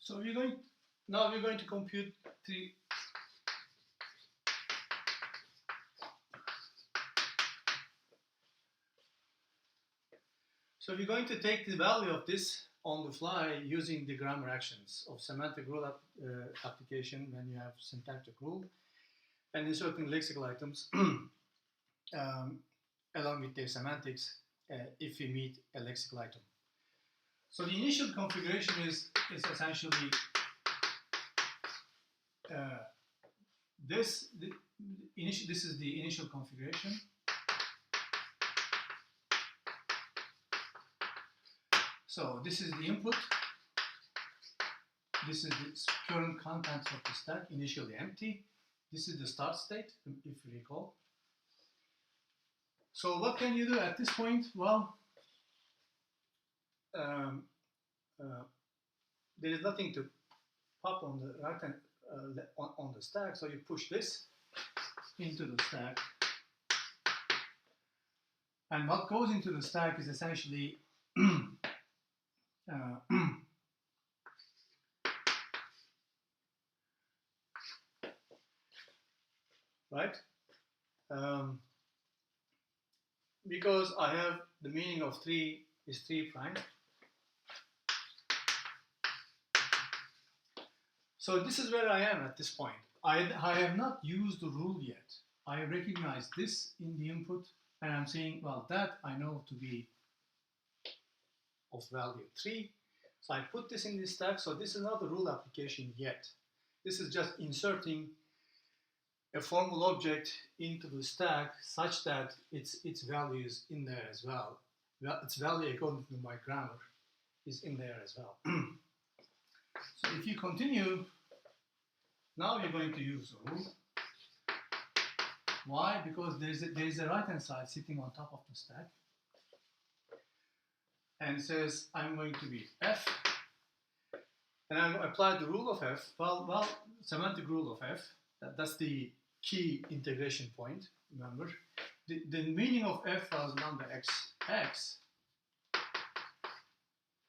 So now we're going to compute three. So we're going to take the value of this on the fly using the grammar actions of semantic rule application when you have syntactic rule and inserting lexical items along with their semantics if we meet a lexical item. So the initial configuration is essentially this is the initial configuration. So this is the input. This is the current contents of the stack, initially empty. This is the start state, if you recall. So what can you do at this point? Well, there is nothing to pop on the right hand on the stack, so you push this into the stack. And what goes into the stack is essentially right? Because I have the meaning of 3 is 3 prime. So this is where I am at this point. I have not used the rule yet. I recognize this in the input and I'm saying, well, that I know to be of value 3. So I put this in this stack. So this is not the rule application yet. This is just inserting a formal object into the stack such that its value is in there as well. Its value according to my grammar is in there as well. So if you continue, now you're going to use the rule. Why? Because there's a right hand side sitting on top of the stack. And it says I'm going to be f. And I apply the rule of f. Well, semantic rule of f. That's the key integration point. Remember, the meaning of f was lambda x.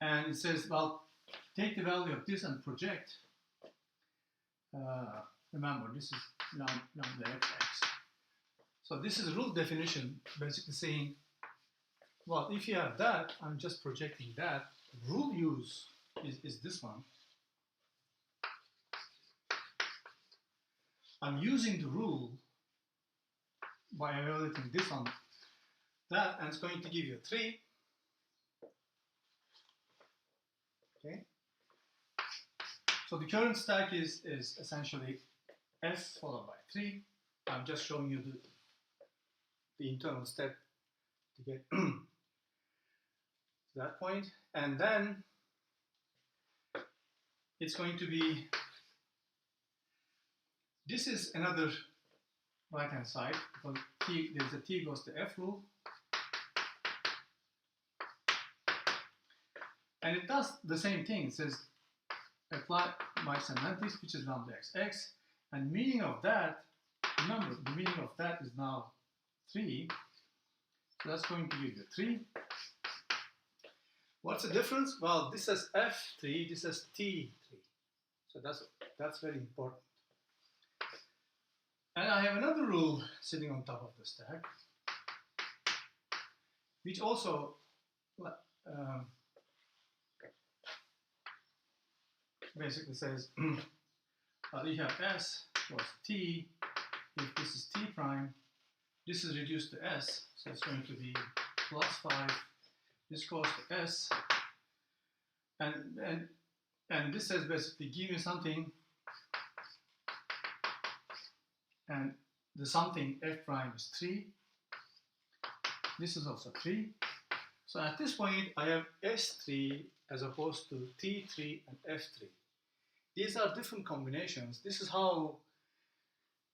And it says, well, take the value of this and project. Remember, this is lambda x. So this is a rule definition, basically saying, well, if you have that, I'm just projecting that. Rule use is this one. I'm using the rule by evaluating this on that, and it's going to give you 3. Okay. So the current stack is essentially f followed by 3. I'm just showing you the internal step to get to that point, and then it's going to be, this is another right hand side because there's a t goes to f rule, and it does the same thing. It says apply my semantics, which is lambda x, and meaning of that, remember the meaning of that is now 3, so that's going to give you 3. What's the difference? Well, this says f3, this says t3, so that's very important. And I have another rule sitting on top of the stack, which also basically says, well, you have s plus t. If this is t prime, this is reduced to s, so it's going to be plus 5. This goes to s, and this says basically give me something, and the something f prime is 3. This is also 3. So at this point, I have s3 as opposed to t3 and f3. These are different combinations. This is how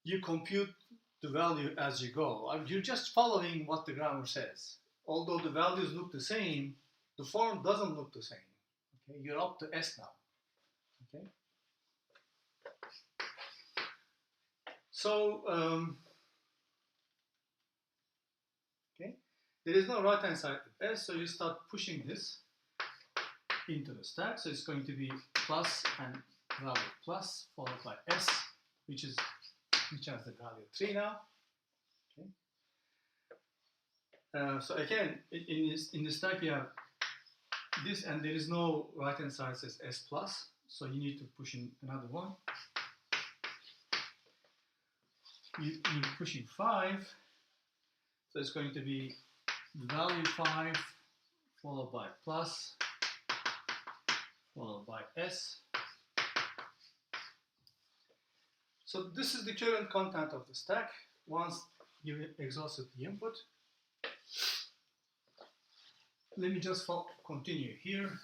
you compute the value as you go. You're just following what the grammar says. Although the values look the same, the form doesn't look the same. Okay, you're up to s now. Okay. So okay, there is no right hand side of s, so you start pushing this into the stack. So it's going to be plus and value plus followed by s, which has the value 3 now. Okay. So again, in the stack you have this, and there is no right hand side says s plus, so you need to push in another one. You push in 5, so it's going to be value 5 followed by plus followed by s. So this is the current content of the stack once you exhausted the input. Let me just continue here.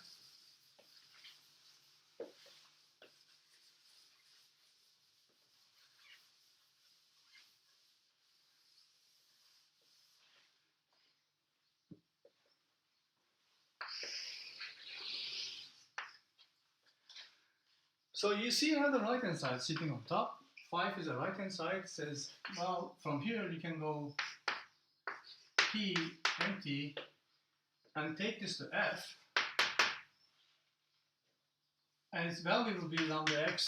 So you see another right hand side sitting on top. 5 is a right hand side, says, well, from here you can go p empty and take this to f, and its value will be lambda x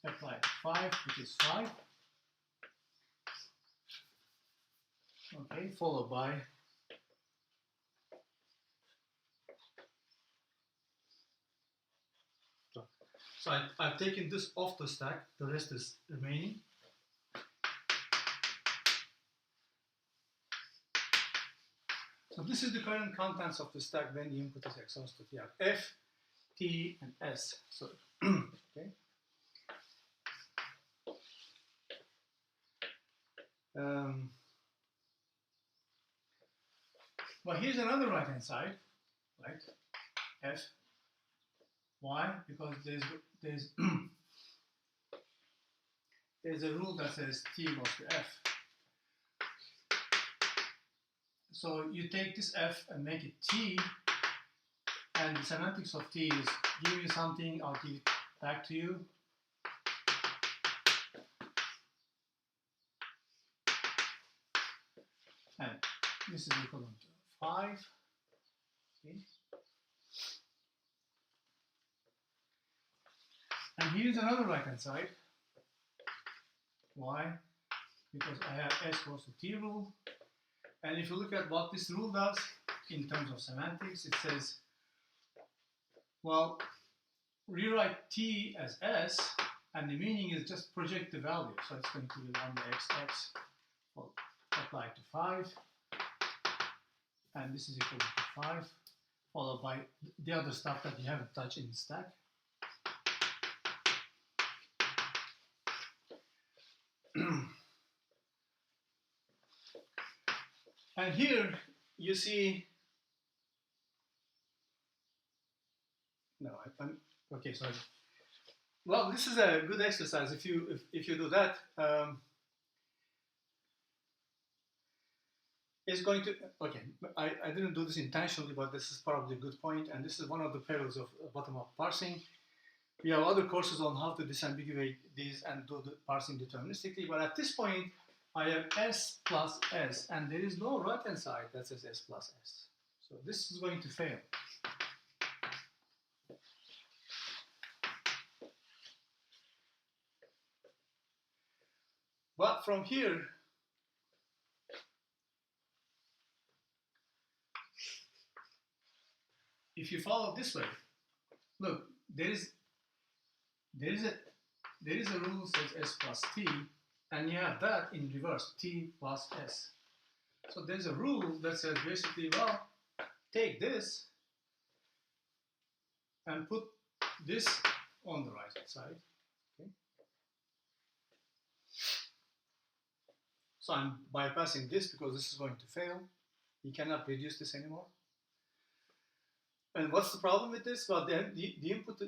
applied 5, which is 5. Okay, followed by so I've taken this off the stack, the rest is remaining. So this is the current contents of the stack when the input is exhausted. You have f, t, and s. So okay. Well, here's another right hand side, right? F. Why? Because there's there's a rule that says t goes to f. So you take this f and make it t, and the semantics of t is give you something, I'll give it back to you. And this is equivalent to 5. Okay. And here's another right hand side. Why? Because I have s goes to t rule. And if you look at what this rule does in terms of semantics, it says, well, rewrite t as s, and the meaning is just project the value. So it's going to be lambda x applied to 5, and this is equal to 5, followed by the other stuff that you haven't touched in the stack. And here you see, no, okay, sorry. Well, this is a good exercise. If you do that, it's going to, okay, I didn't do this intentionally, but this is probably a good point, and this is one of the perils of bottom-up parsing. We have other courses on how to disambiguate these and do the parsing deterministically, but at this point, I have s plus s, and there is no right-hand side that says s plus s. So this is going to fail. But from here, if you follow this way, look, there is a rule that says s plus t, and you have that in reverse, t plus s. So there's a rule that says basically, well, take this and put this on the right side. Okay. So I'm bypassing this because this is going to fail. You cannot reduce this anymore. And what's the problem with this? Well, the input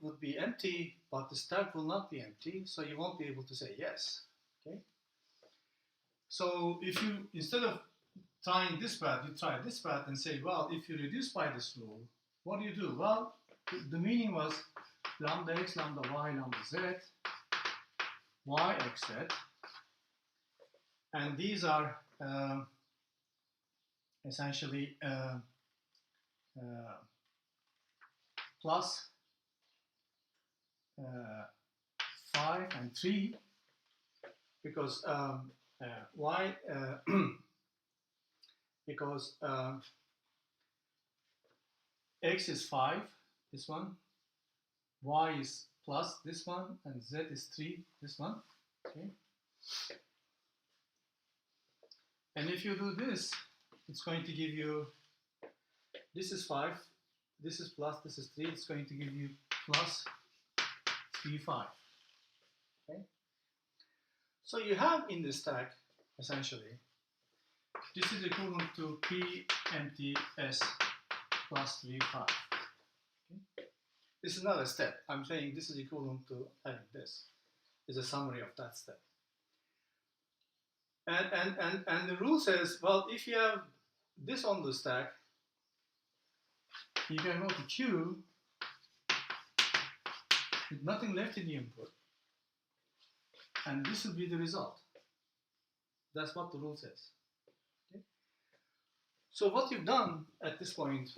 would be empty, but the stack will not be empty, so you won't be able to say yes. Okay. So if you, instead of trying this path, you try this path and say, well, if you reduce by this rule, what do? Well, the meaning was lambda x, lambda y, lambda z, y x z, and these are essentially plus 5 and 3, because y because x is 5, this one, y is plus this one, and z is 3, this one. Okay. And if you do this, it's going to give you, this is 5, this is plus, this is 3, it's going to give you plus 3, 5. Okay. So you have in the stack, essentially, this is equivalent to p empty s plus 3, 5. Okay. This is not a step. I'm saying this is equivalent to having this. Is a summary of that step. And the rule says, well, if you have this on the stack, you can go to Q with nothing left in the input, and this will be the result. That's what the rule says. Okay? So what you've done at this point,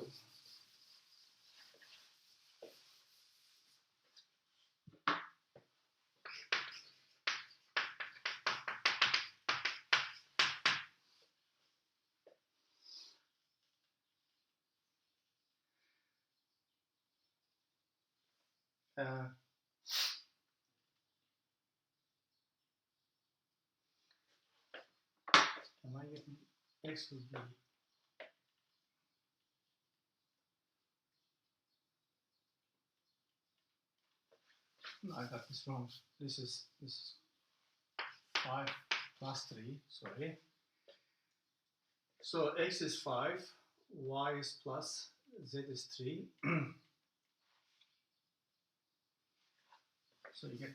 am I getting X will be, no, I got this wrong. This is 5 plus 3, sorry. So X is 5, Y is plus, Z is 3. So you get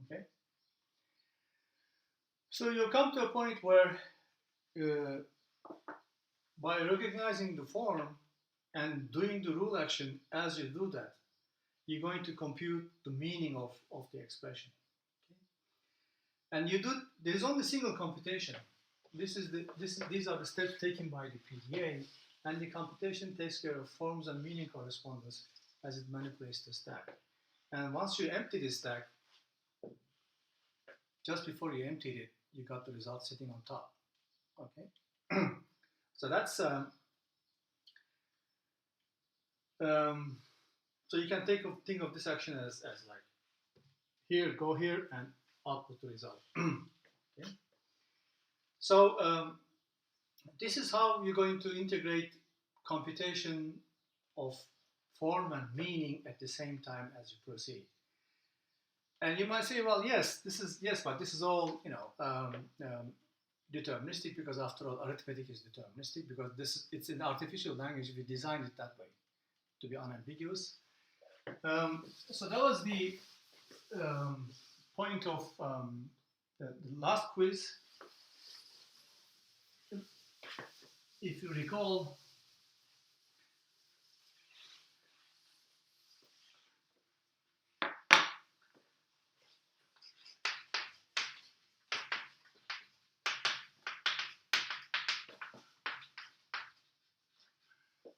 okay. So you come to a point where by recognizing the form and doing the rule action as you do that, you're going to compute the meaning of the expression. Okay? And you do, there's only single computation. These are the steps taken by the PDA, and the computation takes care of forms and meaning correspondence as it manipulates the stack. And once you empty the stack, just before you emptied it, you got the result sitting on top. Okay, so that's so you can think of this action as like here, go here, and output the result. Okay, so this is how you're going to integrate computation of form and meaning at the same time as you proceed. And you might say, well, yes, but this is all, you know, deterministic, because after all, arithmetic is deterministic, because it's an artificial language. We designed it that way to be unambiguous. So that was the point of the last quiz. If you recall,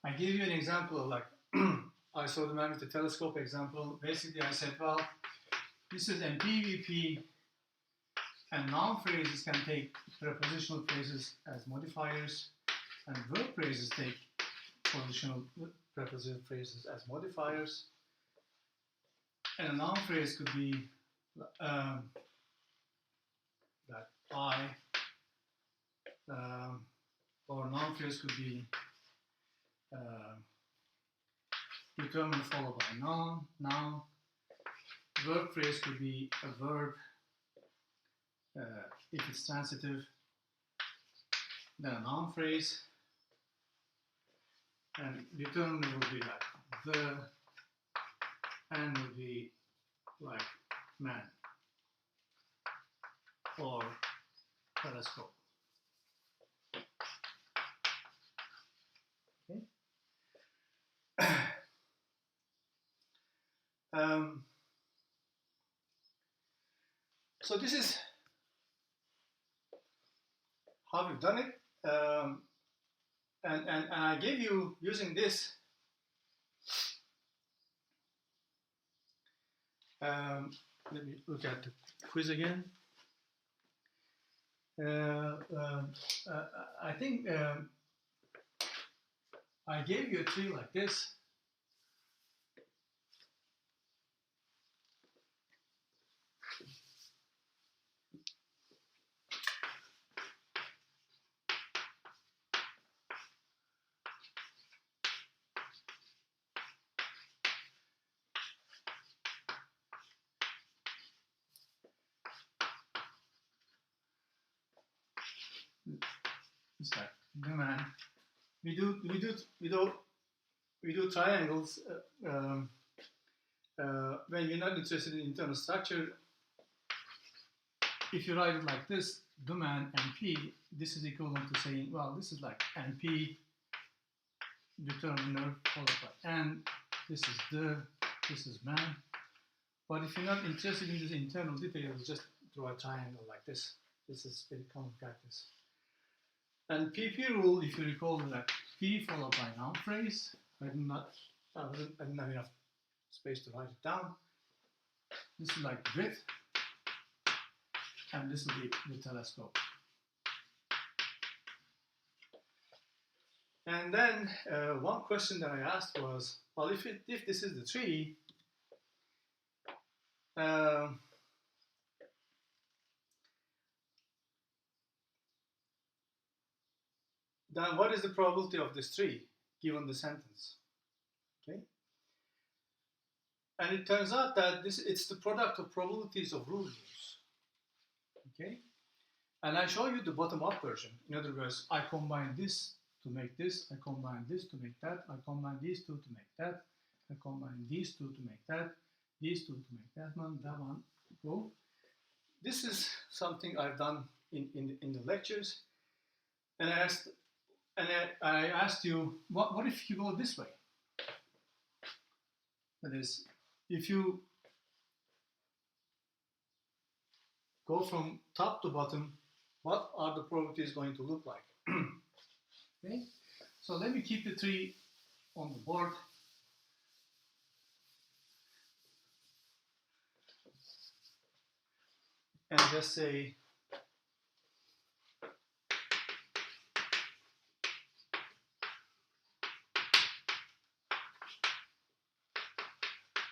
I gave you an example of, like, I saw the man with the telescope example. Basically, I said, well, this is MPVP, and noun phrases can take prepositional phrases as modifiers, and verb phrases take prepositional phrases as modifiers. And a noun phrase could be that I, or a noun phrase could be determined followed by noun. Verb phrase could be a verb if it's transitive, then a noun phrase, and determinant would be like the, and would be like man or telescope. Okay. So this is how we've done it. And I gave you, using this, let me look at the quiz again. I think I gave you a tree like this. It's like, man, we do triangles when you're not interested in internal structure. If you write it like this, domain NP, this is equivalent to saying, well, this is like NP determiner followed by N. This is this is man. But if you're not interested in this internal details, just draw a triangle like this. This is very common practice. And PP rule, if you recall, that P followed by noun phrase. I didn't have enough space to write it down. This is like width, and this will be the telescope. And then one question that I asked was, well, if this is the tree, then what is the probability of this tree given the sentence? Okay. And it turns out that it's the product of probabilities of rule use. Okay. And I show you the bottom-up version. In other words, I combine this to make this, I combine this to make that, I combine these two to make that, I combine these two to make that, these two to make that one, go. This is something I've done in the lectures, and I asked you, what if you go this way? That is, if you go from top to bottom, what are the probabilities going to look like? Okay, so let me keep the tree on the board. And just say,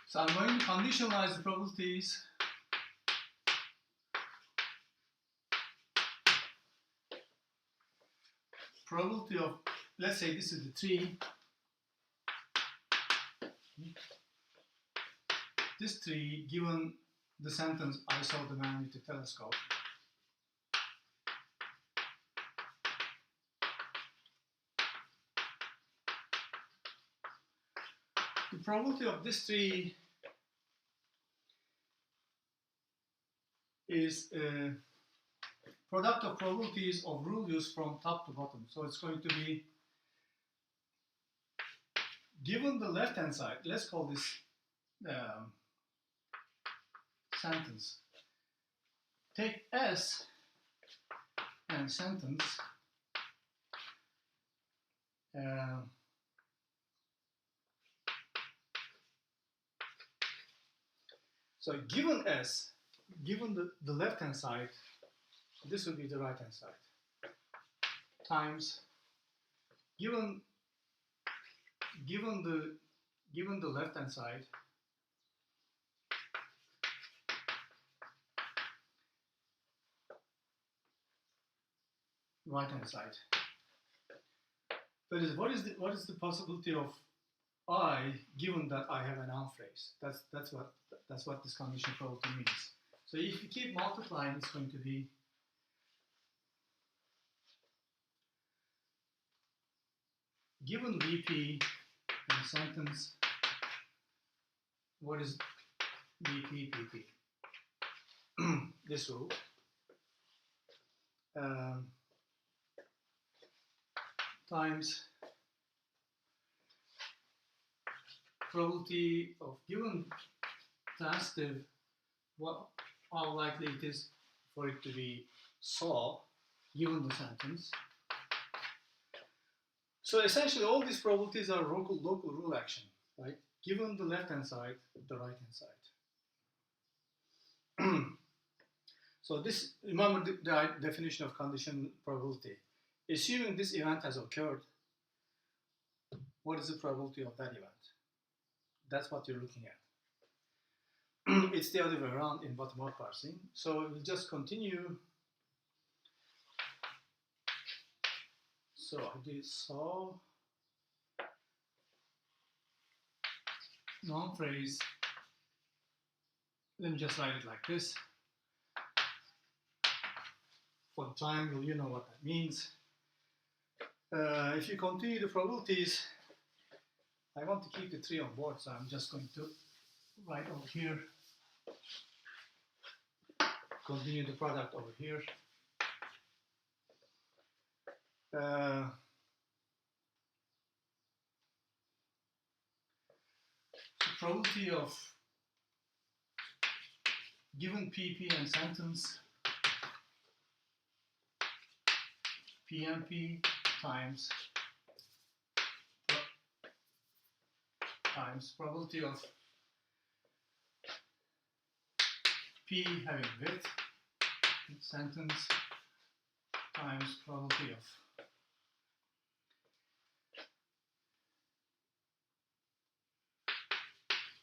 so I'm going to conditionalize the probabilities. Probability of, let's say this is the tree. This tree, given the sentence, I saw the man with the telescope. The probability of this tree is a product of probabilities of rule use from top to bottom. So it's going to be, given the left-hand side, let's call this sentence. Take S and sentence. So given S, given the left-hand side, this will be the right-hand side, times given the left-hand side, right-hand side. That is, what is the possibility of I given that I have a noun phrase? That's what this condition probability means. So if you keep multiplying, it's going to be given VP and sentence, what is VP PP? This rule. Times probability of given transitive, how likely it is for it to be so, given the sentence. So essentially all these probabilities are local rule action, right? Given the left-hand side, the right-hand side. So this, remember the definition of condition probability. Assuming this event has occurred, what is the probability of that event? That's what you're looking at. It's the other way around in bottom-up parsing. So we'll just continue. So I did so non phrase. Let me just write it like this. For the triangle, you know what that means. If you continue the probabilities, I want to keep the 3 on board, so I'm just going to write over here. Continue the product over here. The probability of given PP and sentence PMP times probability of P having width sentence times probability of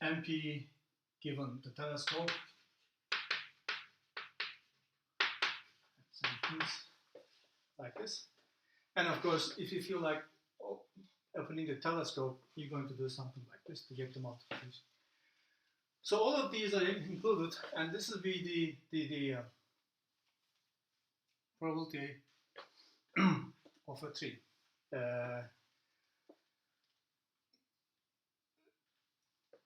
MP given the telescope sentence like this. And of course, if you feel like opening the telescope, you're going to do something like this to get the multiplication. So all of these are included, and this will be the probability of a tree.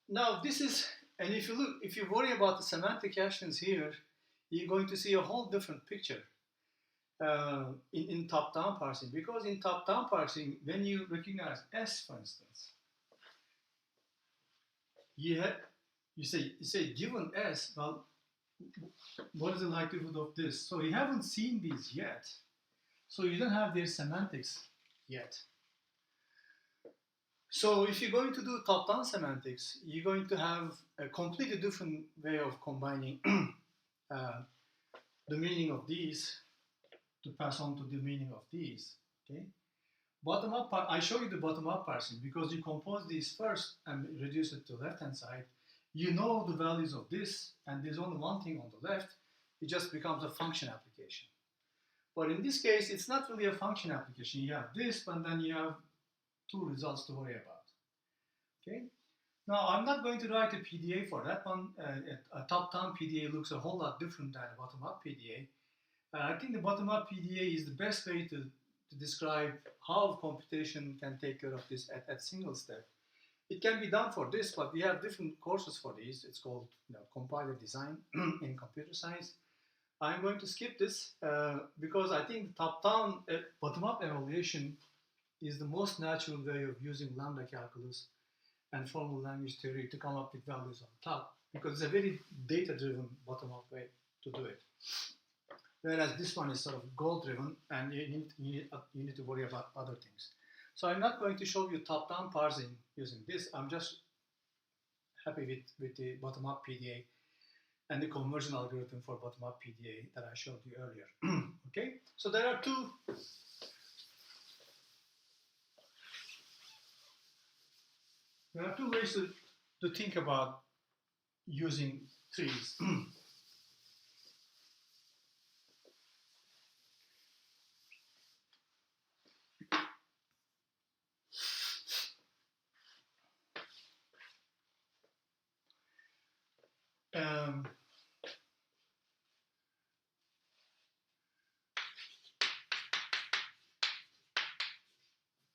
Now this is, and if you worry about the semantic actions here, you're going to see a whole different picture in top-down parsing. Because in top-down parsing, when you recognize S, for instance, you say given S, well, what is the likelihood of this? So you haven't seen these yet, so you don't have their semantics yet. So if you're going to do top-down semantics, you're going to have a completely different way of combining the meaning of these to pass on to the meaning of these. Okay. Bottom-up, I show you the bottom-up parsing because you compose these first and reduce it to the left-hand side. You know the values of this, and there's only one thing on the left. It just becomes a function application. But in this case, it's not really a function application. You have this, and then you have 2 results to worry about. Okay. Now, I'm not going to write a PDA for that one. A top-down PDA looks a whole lot different than a bottom-up PDA. I think the bottom-up PDA is the best way to describe how computation can take care of this at single step. It can be done for this, but we have different courses for these. It's called compiler design in computer science. I'm going to skip this because I think top-down bottom-up evaluation is the most natural way of using lambda calculus and formal language theory to come up with values on top, because it's a very data-driven bottom-up way to do it. Whereas this one is sort of goal-driven, and you need to worry about other things. So I'm not going to show you top-down parsing using this. I'm just happy with the bottom-up PDA and the conversion algorithm for bottom-up PDA that I showed you earlier. Okay, so there are two ways to think about using trees.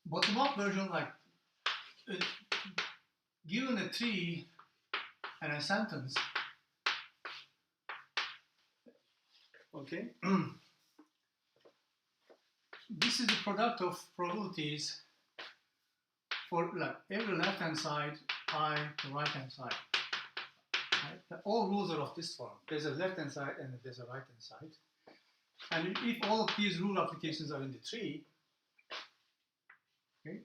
Bottom-up version, like given a tree and a sentence, okay, this is the product of probabilities for like every left-hand side, I, the right-hand side. Right? All rules are of this form. There's a left-hand side and there's a right-hand side. And if all of these rule applications are in the tree, okay,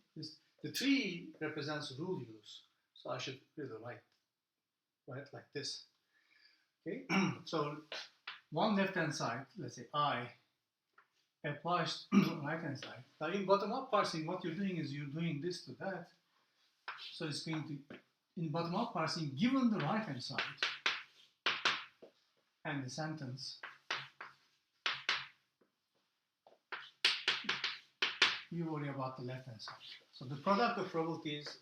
the tree represents rule use. So I should really write like this. Okay, so one left-hand side, let's say I, applies to the right-hand side. Now in bottom-up parsing, what you're doing is you're doing this to that. So it's going to, in bottom-up parsing, given the right-hand side and the sentence, you worry about the left-hand side. So the product of probabilities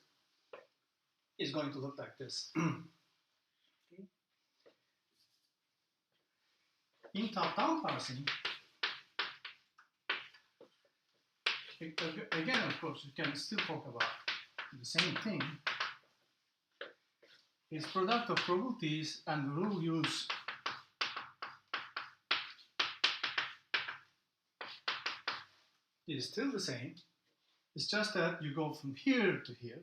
is going to look like this. Okay. In top-down parsing, again, of course, you can still talk about the same thing. It's product of probabilities and rule use is still the same. It's just that you go from here to here,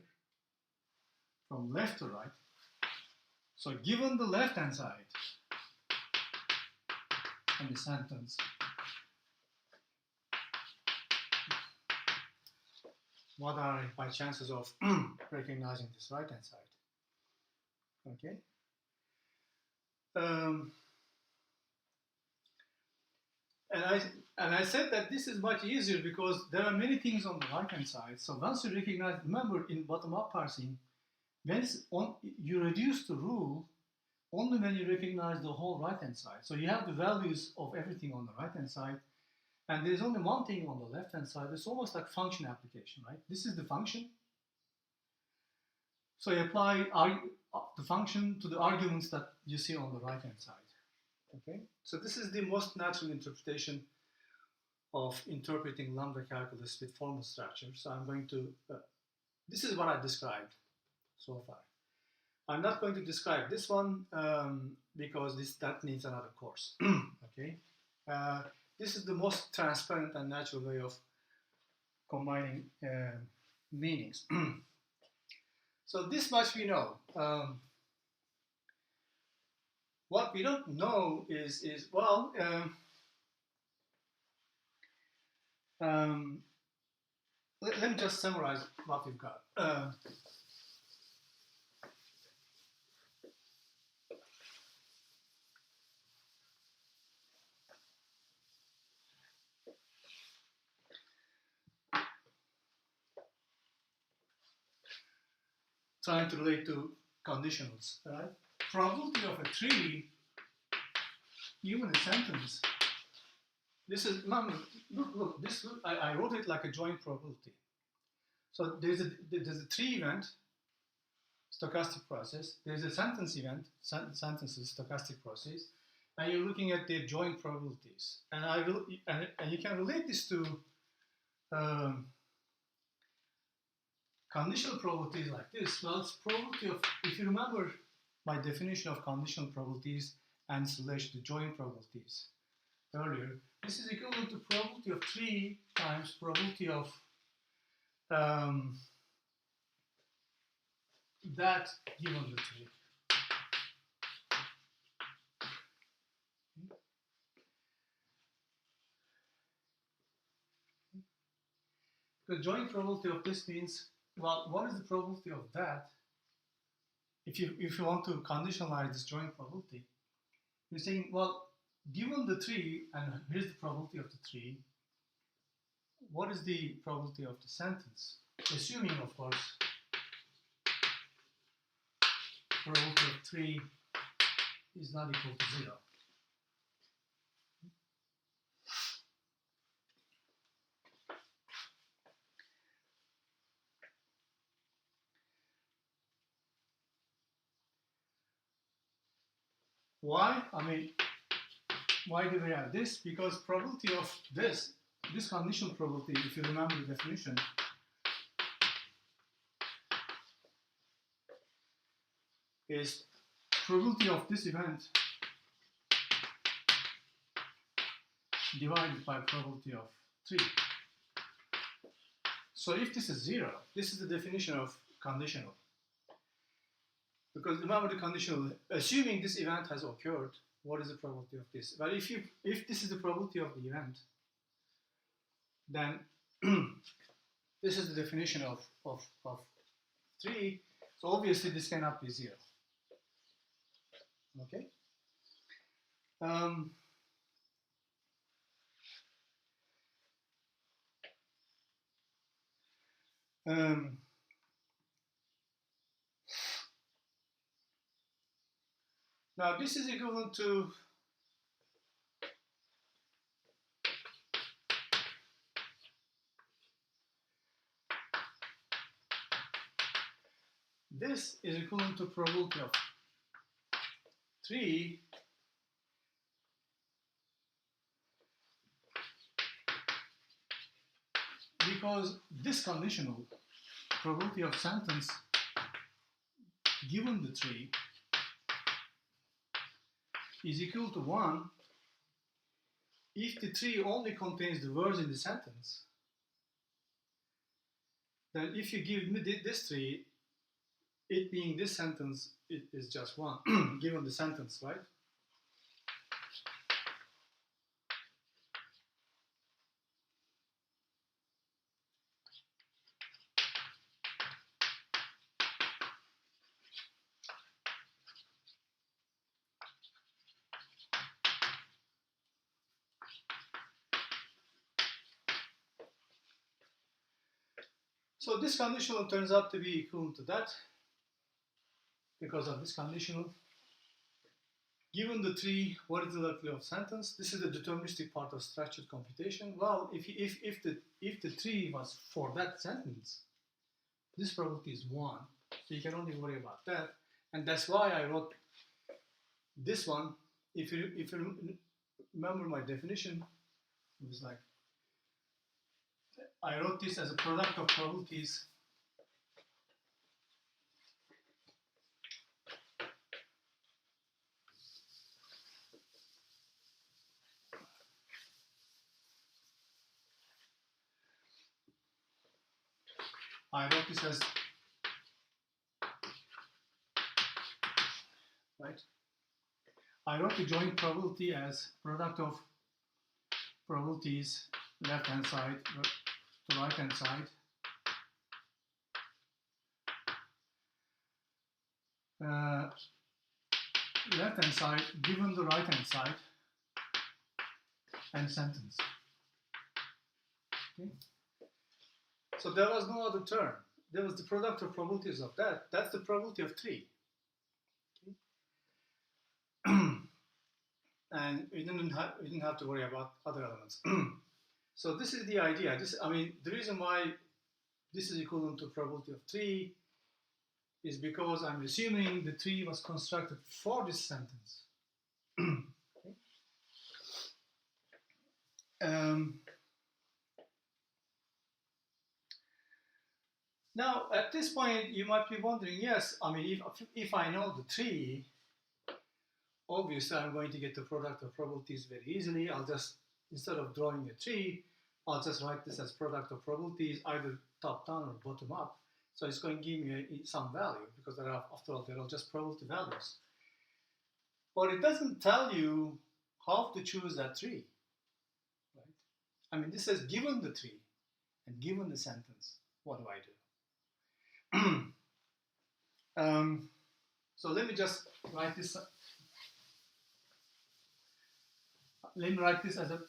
from left to right. So given the left-hand side and the sentence, what are my chances of recognizing this right-hand side? Okay. And I said that this is much easier because there are many things on the right-hand side. So once you recognize, remember in bottom-up parsing, you reduce the rule only when you recognize the whole right-hand side. So you have the values of everything on the right-hand side, and there's only one thing on the left-hand side. It's almost like function application, right? This is the function. So you apply the function to the arguments that you see on the right-hand side. Okay, so this is the most natural interpretation of interpreting lambda calculus with formal structure. So I'm going to, this is what I described so far. I'm not going to describe this one because that needs another course. Okay, this is the most transparent and natural way of combining meanings. So this much we know. What we don't know is well, let me just summarize what we've got. Trying to relate to conditionals, right? Probability of a tree, even a sentence. This is, look, this, I wrote it like a joint probability. So there's a tree event, stochastic process. There's a sentence event, sentences, stochastic process, and you're looking at their joint probabilities. And you can relate this to conditional probabilities like this. Well, it's probability of, if you remember my definition of conditional probabilities and its relation to joint probabilities earlier, this is equivalent to probability of 3 times probability of that given the tree. The joint probability of this means, well, what is the probability of that? If you want to conditionalize this joint probability, you're saying, well, given the tree, and here's the probability of the tree, what is the probability of the sentence? Assuming, of course, probability of 3 is not equal to 0. Why? I mean, why do we have this? Because probability of this conditional probability, if you remember the definition, is probability of this event divided by probability of 3. So if this is 0, this is the definition of conditional. The because remember the conditional, assuming this event has occurred, what is the probability of this? But if this is the probability of the event, then this is the definition of 3. So obviously this cannot be 0. Okay. Now this is equivalent to probability of 3 because this conditional probability of sentence given the 3 is equal to 1 if the 3 only contains the words in the sentence. Then if you give me this 3, it being this sentence, it is just 1 given the sentence, right? So this conditional turns out to be equivalent to that because of this conditional. Given the 3, what is the likelihood of sentence? This is the deterministic part of structured computation. Well, if the 3 was for that sentence, this probability is 1. So you can only worry about that. And that's why I wrote this one. If you remember my definition, it was like, I wrote this as a product of probabilities right? I wrote the joint probability as product of probabilities left hand side to right hand side. Left hand side given the right hand side and sentence. Okay. So there was no other term. There was the product of probabilities of that. That's the probability of 3. Okay. And we didn't have to worry about other elements. So this is the idea. The reason why this is equivalent to probability of 3 is because I'm assuming the 3 was constructed for this sentence. Okay. Now, at this point, you might be wondering, yes, if I know the 3, obviously I'm going to get the product of probabilities very easily. I'll just, instead of drawing a 3, I'll just write this as product of probabilities, either top down or bottom up. So it's going to give me some value, because after all, they're all just probability values. But it doesn't tell you how to choose that 3. Right? This says given the 3 and given the sentence, what do I do? So let me just write this. Let me write this as a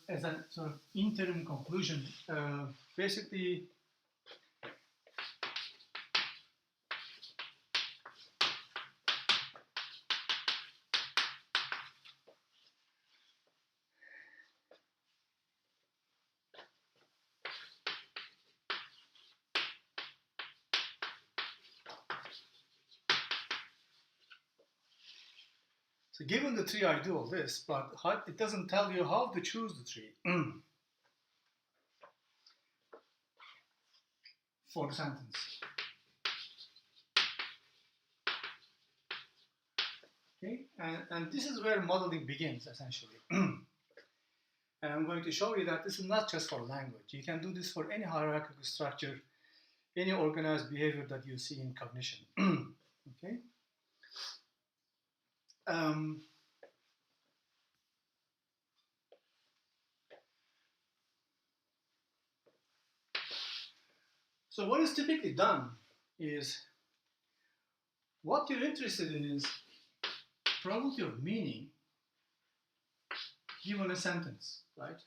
sort of interim conclusion. Basically, so given the 3, I do all this, but it doesn't tell you how to choose the 3 for the sentence. Okay, and this is where modeling begins, essentially. And I'm going to show you that this is not just for language. You can do this for any hierarchical structure, any organized behavior that you see in cognition. Okay. So what is typically done is, what you're interested in is probability of meaning given a sentence, right?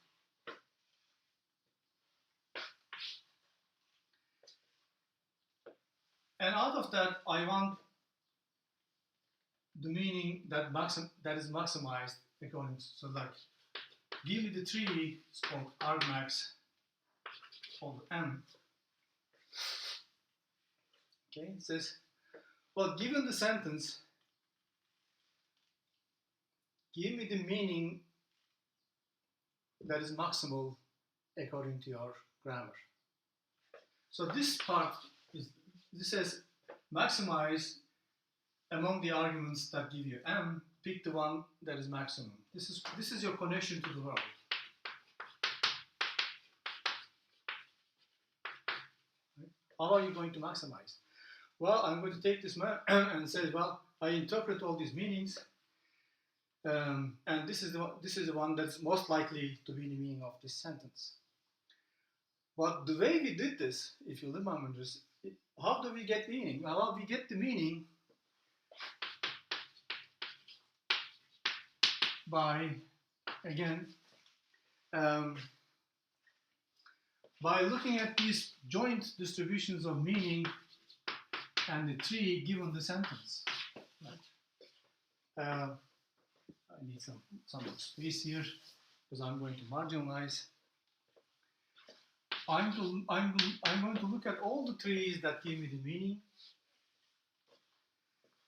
And out of that, I want the meaning that is maximized according to, so like, give me the tree, it's called argmax over m. Okay, it says, well, given the sentence, give me the meaning that is maximal according to your grammar. So this part is, this says maximize among the arguments that give you m, pick the one that is maximum. This is your connection to the world. Right? How are you going to maximize? Well, I'm going to take this map and say, well, I interpret all these meanings, and this is the one that's most likely to be the meaning of this sentence. But the way we did this, if you remember this, how do we get meaning? Well, we get the meaning by, again, by looking at these joint distributions of meaning and the tree given the sentence. Right? I need some space here because I'm going to marginalize. I'm going to look at all the trees that give me the meaning,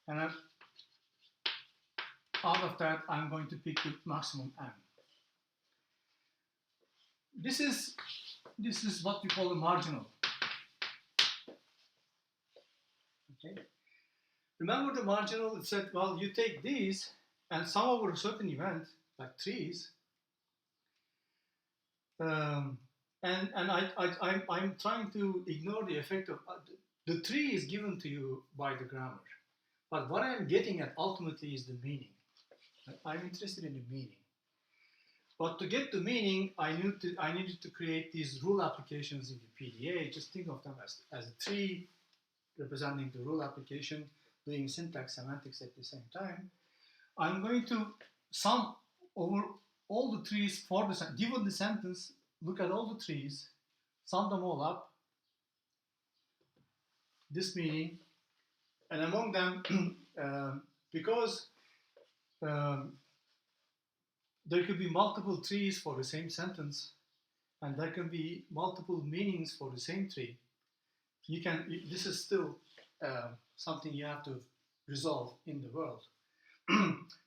and out of that, I'm going to pick the maximum m. This is what we call a marginal. Okay. Remember the marginal? It said, well, you take these and sum over a certain event, like trees, and I'm trying to ignore the effect of the tree is given to you by the grammar, but what I'm getting at ultimately is the meaning. I'm interested in the meaning. But to get the meaning, I needed to create these rule applications in the PDA. Just think of them as a tree representing the rule application, doing syntax semantics at the same time. I'm going to sum over all the trees for the sentence. Given the sentence, look at all the trees, sum them all up, this meaning, and among them, because there could be multiple trees for the same sentence, and there can be multiple meanings for the same tree. This is still something you have to resolve in the world.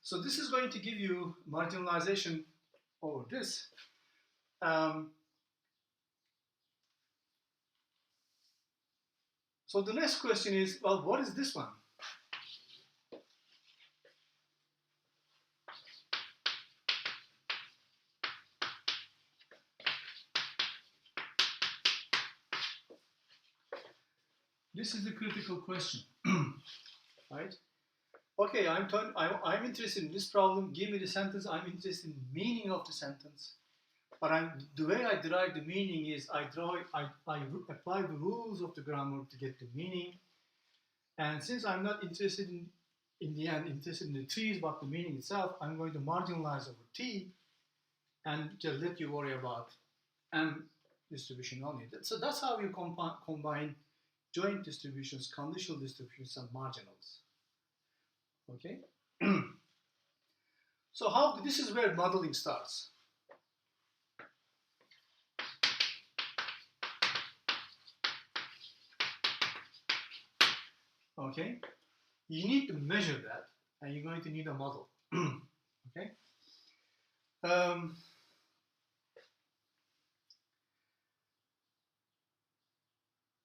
So this is going to give you marginalization over this. So the next question is, well, what is this one? This is the critical question, right? Okay, I'm interested in this problem. Give me the sentence. I'm interested in the meaning of the sentence. But the way I derive the meaning is I apply the rules of the grammar to get the meaning. And since I'm not interested in the end, interested in the trees, but the meaning itself, I'm going to marginalize over T and just let you worry about M distribution only. So that's how you combine joint distributions, conditional distributions, and marginals. Okay? So this is where modeling starts. Okay? You need to measure that, and you're going to need a model. Okay?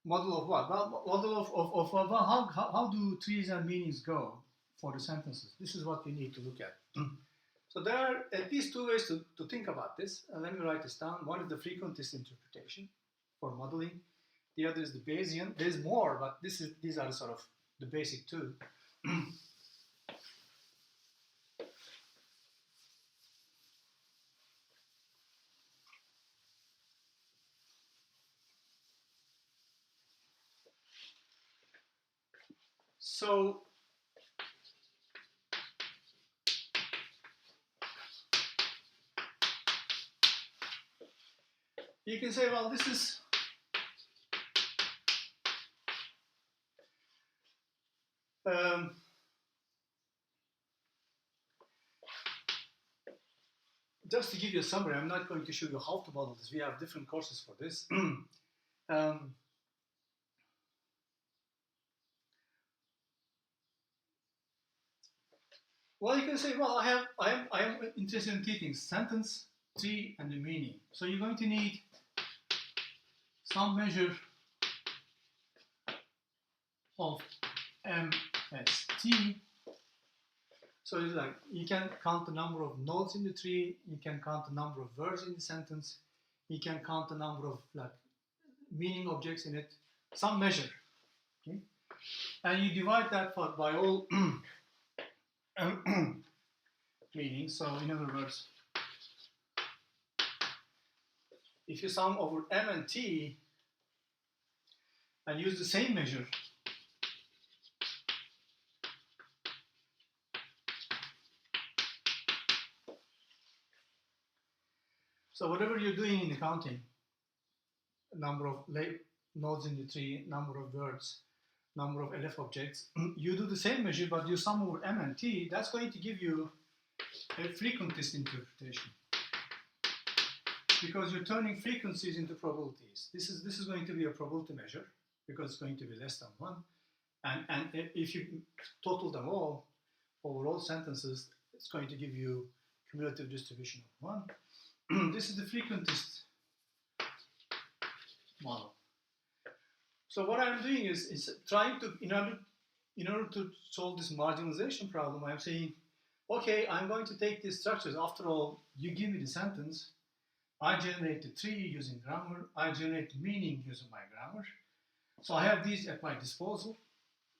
Model of what? Well, model of well, how do trees and meanings go for the sentences? This is what you need to look at. So there are at least two ways to think about this. And let me write this down. One is the frequentist interpretation for modeling. The other is the Bayesian. There's more, but these are sort of the basic two. So you can say, well, this is just to give you a summary. I'm not going to show you how to model this. We have different courses for this. Well, you can say, well, I am interested in two things: sentence, tree, and the meaning. So you're going to need some measure of MST. So it's like you can count the number of nodes in the tree, you can count the number of words in the sentence, you can count the number of like meaning objects in it, some measure. Okay? And you divide that by all meanings. So in other words, if you sum over M and T and use the same measure, so whatever you're doing in the counting, number of nodes in the tree, number of words, number of LF objects, you do the same measure, but you sum over M and T, that's going to give you a frequentist interpretation. Because you're turning frequencies into probabilities. This is going to be a probability measure, because it's going to be less than 1. And if you total them all, over all sentences, it's going to give you cumulative distribution of 1. This is the frequentist model. So what I'm doing is trying to, in order to solve this marginalization problem, I'm saying, okay, I'm going to take these structures. After all, you give me the sentence, I generate the tree using grammar, I generate the meaning using my grammar. So I have these at my disposal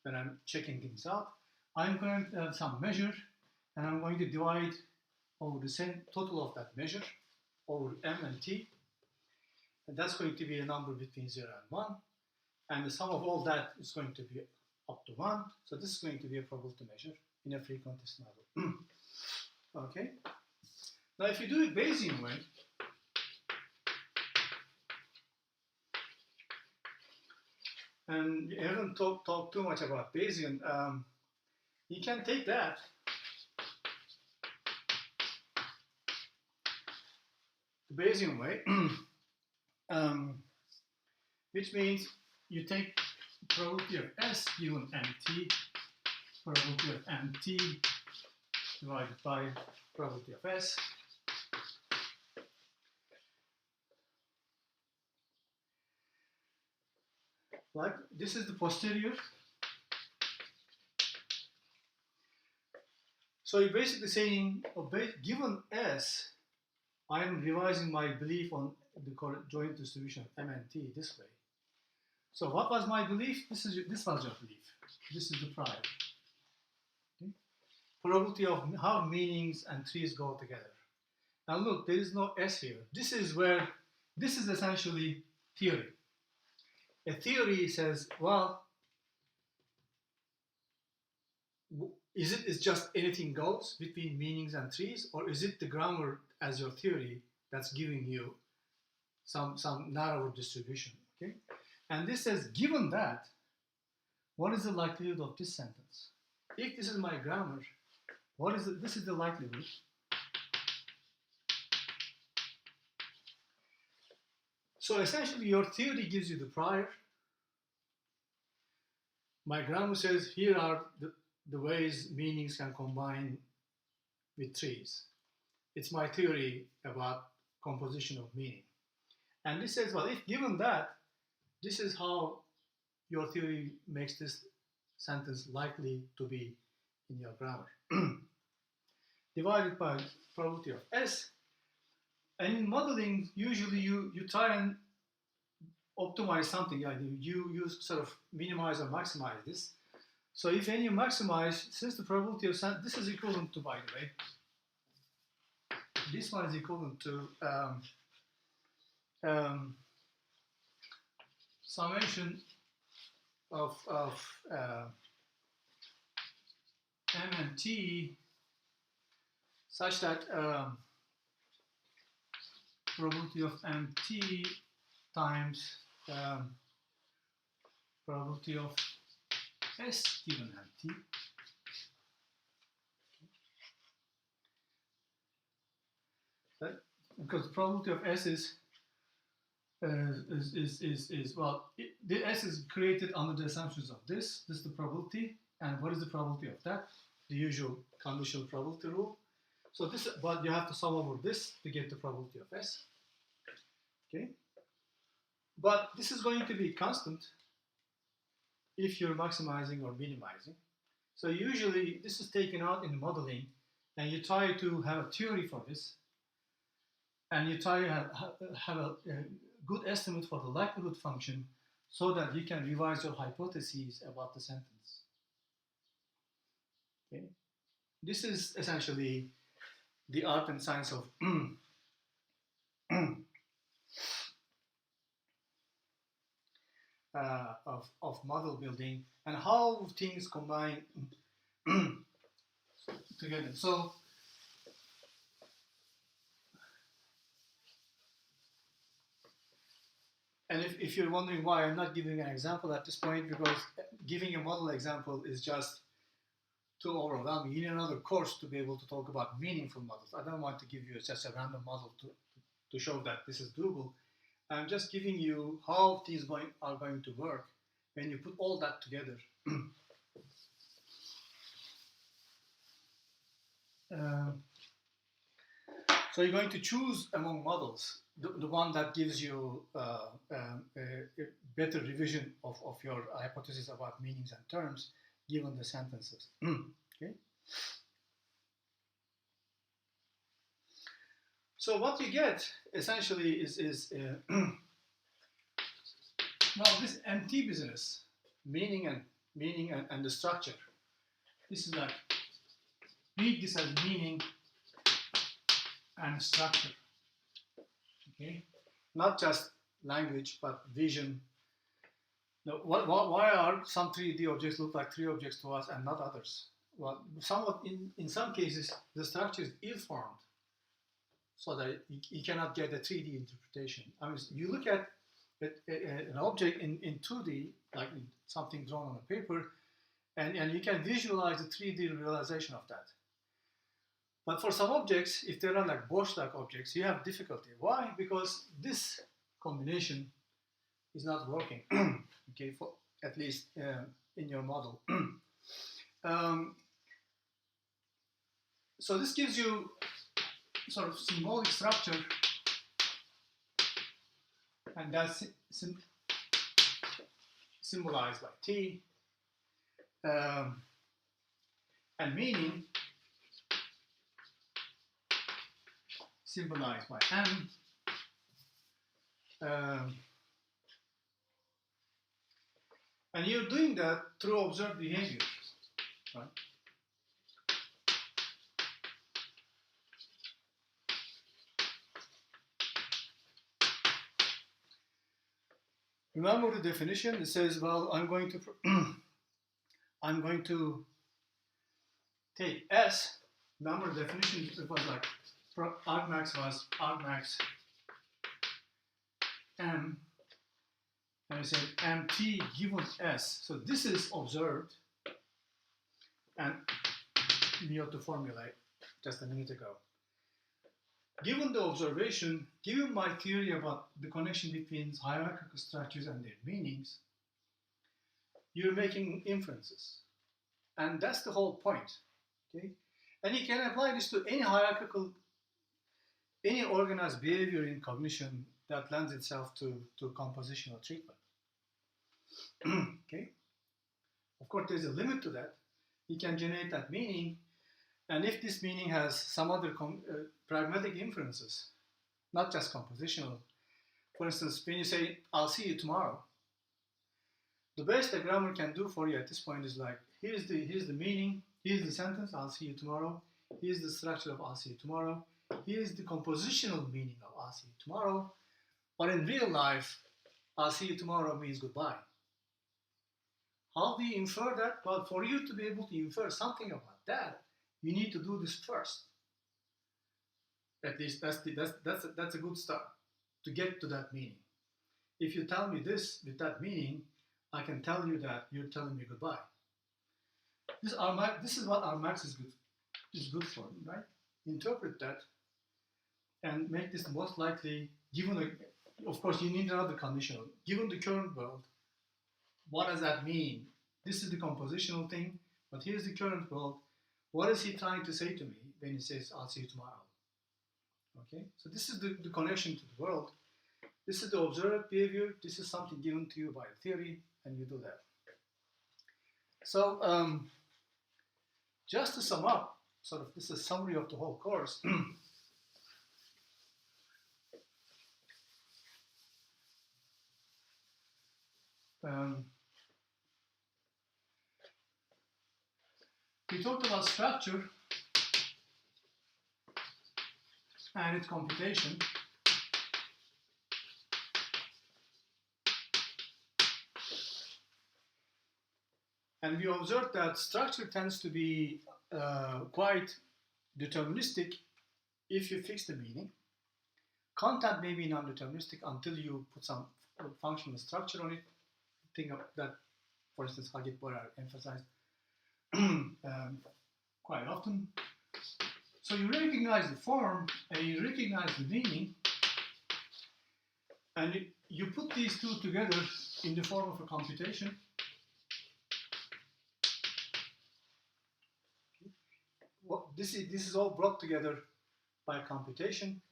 when I'm checking things out. I'm going to have some measure, and I'm going to divide over the same total of that measure over M and T. And that's going to be a number between 0 and 1. And the sum of all that is going to be up to 1. So this is going to be a probability measure in a frequentist model. Okay. Now if you do it Bayesian way, and you haven't talked too much about Bayesian, you can take that the Bayesian way, which means you take probability of S given MT, probability of MT divided by probability of S. Like this is the posterior. So you're basically saying, given S, I am revising my belief on the joint distribution of M and T this way. So what was my belief? This was your belief. This is the prior. Okay? Probability of how meanings and trees go together. Now look, there is no S here. This is essentially theory. A theory says, well, is it just anything goes between meanings and trees, or is it the grammar as your theory that's giving you some narrower distribution? Okay, and this says, given that, what is the likelihood of this sentence? If this is my grammar, what is it? This is the likelihood. So essentially, your theory gives you the prior. My grammar says, here are the ways meanings can combine with trees. It's my theory about composition of meaning. And this says, well, if given that, this is how your theory makes this sentence likely to be in your grammar. Divided by probability of S. And in modeling, usually you try and optimize something. You sort of minimize or maximize this. So if you maximize, since the probability of this is equivalent to, by the way, this one is equivalent to summation of MT such that probability of MT times probability of S given MT. Because the probability of S is well, the S is created under the assumptions of this. This is the probability, and what is the probability of that? The usual conditional probability rule. So this, but you have to sum over this to get the probability of S. Okay, but this is going to be constant if you're maximizing or minimizing. So usually this is taken out in modeling, and you try to have a theory for this, and you try to have a good estimate for the likelihood function so that you can revise your hypotheses about the sentence. Okay, this is essentially the art and science of of model building and how things combine together. So and if you're wondering why I'm not giving an example at this point, because giving a model example is just too overwhelming. You need another course to be able to talk about meaningful models. I don't want to give you just a random model to show that this is doable. I'm just giving you how things are going to work when you put all that together. So you're going to choose among models the one that gives you a better revision of your hypothesis about meanings and terms given the sentences. Okay. So what you get essentially is well, this MT business, meaning and the structure. This is like, read this as meaning and structure. Okay, not just language but vision. Now, why are some 3D objects look like 3 objects to us and not others? Well, somewhat in some cases the structure is ill-formed, so that you cannot get a 3D interpretation. I mean, you look at an object in 2D, like something drawn on a paper, and you can visualize the 3D realization of that. But for some objects, if they're not like Bosch-like objects, you have difficulty. Why? Because this combination is not working, okay, for at least in your model. So this gives you sort of symbolic structure, and that's symbolized by T, and meaning symbolized by M, and you're doing that through observed behavior, right? Remember the definition? It says, well, I'm going to take S. Remember the definition? It was like argmax was argmax M, and I said MT given S. So this is observed, and we had to formulate just a minute ago. Given the observation, given my theory about the connection between hierarchical structures and their meanings, you're making inferences. And that's the whole point. Okay? And you can apply this to any hierarchical, any organized behavior in cognition that lends itself to compositional treatment. Okay? Of course, there's a limit to that. You can generate that meaning, and if this meaning has some other pragmatic inferences, not just compositional. For instance, when you say, I'll see you tomorrow, the best a grammar can do for you at this point is like, here's the meaning, here's the sentence, I'll see you tomorrow, here's the structure of I'll see you tomorrow, here's the compositional meaning of I'll see you tomorrow, but in real life, I'll see you tomorrow means goodbye. How do you infer that? Well, for you to be able to infer something about that, you need to do this first. At least that's a good start to get to that meaning. If you tell me this with that meaning, I can tell you that you're telling me goodbye. This is what our max is good for, right? Interpret that and make this most likely, of course, you need another conditional. Given the current world, what does that mean? This is the compositional thing, but here's the current world. What is he trying to say to me when he says, I'll see you tomorrow? Okay, so this is the connection to the world. This is the observed behavior. This is something given to you by theory, and you do that. So just to sum up, sort of this is a summary of the whole course. We talked about structure and its computation. And we observed that structure tends to be quite deterministic if you fix the meaning. Content may be non-deterministic until you put some functional structure on it. Think of that, for instance, Hagit Borer emphasized quite often. So you recognize the form and you recognize the meaning, and you put these two together in the form of a computation. This is all brought together by computation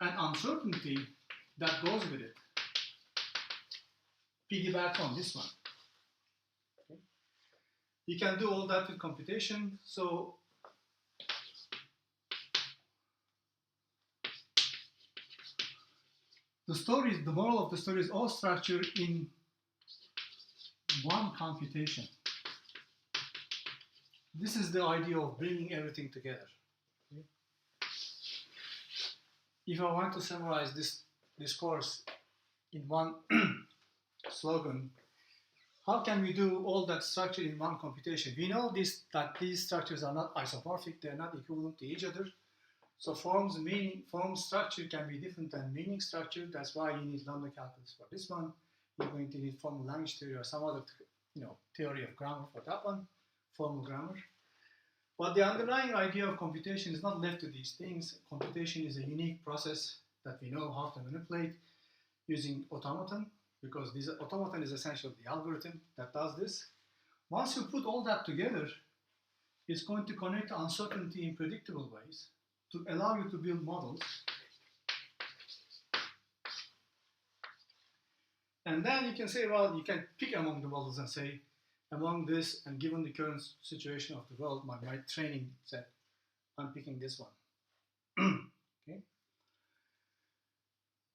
and uncertainty that goes with it. Piggyback on this one. Okay. You can do all that with computation. So the moral of the story is all structure in one computation. This is the idea of bringing everything together. Okay. If I want to summarize this course in one slogan, how can we do all that structure in one computation? We know that these structures are not isomorphic, they're not equivalent to each other. So form structure can be different than meaning structure. That's why you need lambda calculus for this one. You're going to need formal language theory or some other theory of grammar for that one, formal grammar. But the underlying idea of computation is not left to these things. Computation is a unique process that we know how to manipulate using automaton, because this automaton is essentially the algorithm that does this. Once you put all that together, it's going to connect uncertainty in predictable ways to allow you to build models. And then you can say, well, you can pick among the models and say, among this and given the current situation of the world, my training set, I'm picking this one. Okay.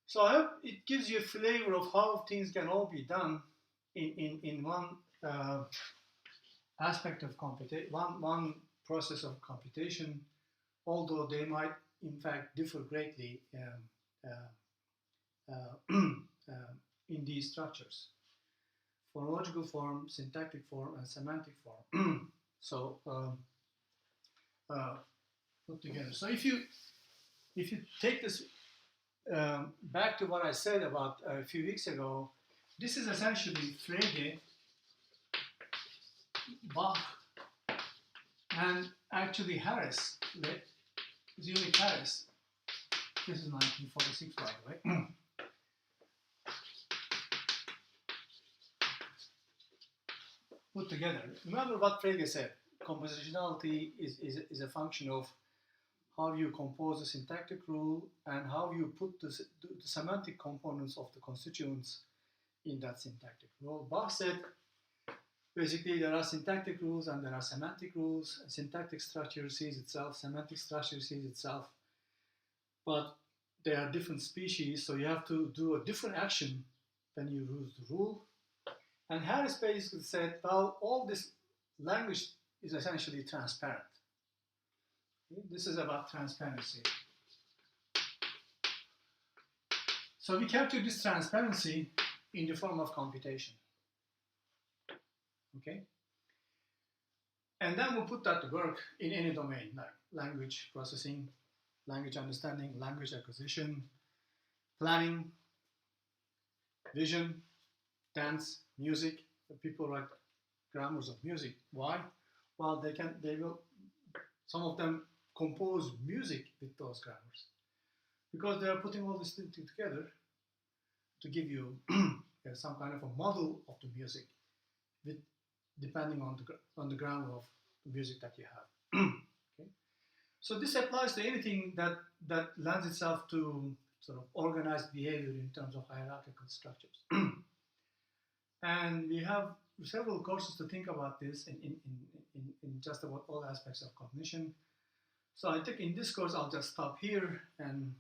So I hope it gives you a flavor of how things can all be done in one aspect of computation, one process of computation, although they might in fact differ greatly in these structures: phonological form, syntactic form, and semantic form. So put together. So if you take this back to what I said about a few weeks ago, this is essentially Frege, Bach, and actually Harris, Zurich Harris. This is 1946, by the way. Put together. Remember what Frege said. Compositionality is a function of how you compose a syntactic rule and how you put the semantic components of the constituents in that syntactic rule. Bach said, basically, there are syntactic rules and there are semantic rules. Syntactic structure sees itself, semantic structure sees itself, but they are different species, so you have to do a different action when you use the rule. And Harris basically said, well, all this language is essentially transparent. Okay? This is about transparency. So we capture this transparency in the form of computation. Okay? And then we'll put that to work in any domain, like language processing, language understanding, language acquisition, planning, vision, dance, music. People write grammars of music. Why? Well, they will, some of them compose music with those grammars because they are putting all this thing together to give you some kind of a model of the music with, depending on the grammar of the music that you have. Okay? So this applies to anything that lends itself to sort of organized behavior in terms of hierarchical structures. And we have several courses to think about this in just about all aspects of cognition. So I think in this course I'll just stop here and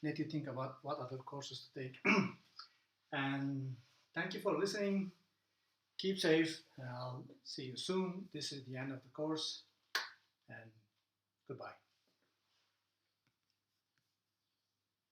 let you think about what other courses to take. And thank you for listening. Keep safe, and I'll see you soon. This is the end of the course, and goodbye.